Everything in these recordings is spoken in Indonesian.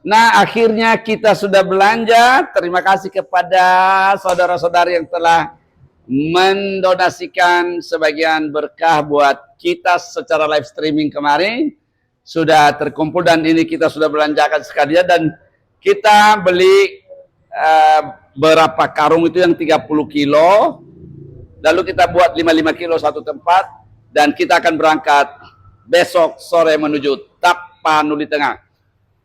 Nah, akhirnya kita sudah belanja. Terima kasih kepada saudara-saudari yang telah mendonasikan sebagian berkah buat kita secara live streaming kemarin. Sudah terkumpul dan ini kita sudah belanjakan sekalian dan kita beli berapa karung itu yang 30 kilo. Lalu kita buat 55 kilo satu tempat dan kita akan berangkat besok sore menuju Tapanuli Tengah.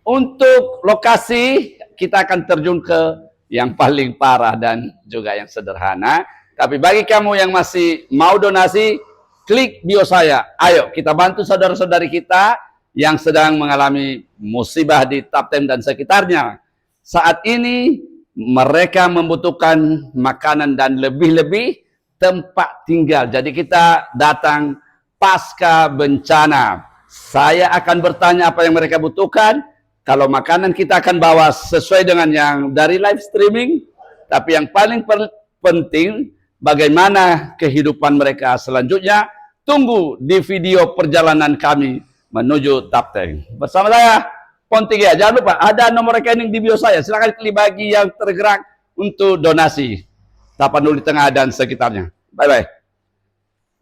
Untuk lokasi kita akan terjun ke yang paling parah dan juga yang sederhana. Tapi bagi kamu yang masih mau donasi, klik bio saya. Ayo kita bantu saudara-saudari kita yang sedang mengalami musibah di Taptem dan sekitarnya. Saat ini mereka membutuhkan makanan dan lebih-lebih tempat tinggal. Jadi kita datang pasca bencana. Saya akan bertanya apa yang mereka butuhkan. Kalau makanan kita akan bawa sesuai dengan yang dari live streaming. Tapi yang paling penting, bagaimana kehidupan mereka selanjutnya. Tunggu di video perjalanan kami menuju Taptem. Bersama saya, Pontigia. Jangan lupa, ada nomor rekening di bio saya. Silakan pilih bagi yang tergerak untuk donasi. Tapanuli Tengah dan sekitarnya. Bye-bye.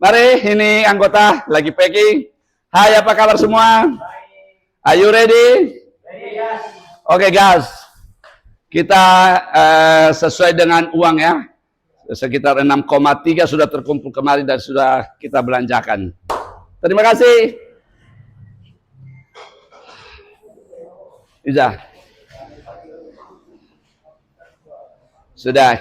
Mari, ini anggota lagi packing. Hai, apa kabar semua? Are you ready? Oke, guys. Kita sesuai dengan uang ya. Sekitar 6,3 sudah terkumpul kemarin dan sudah kita belanjakan. Terima kasih. Iza. Sudah.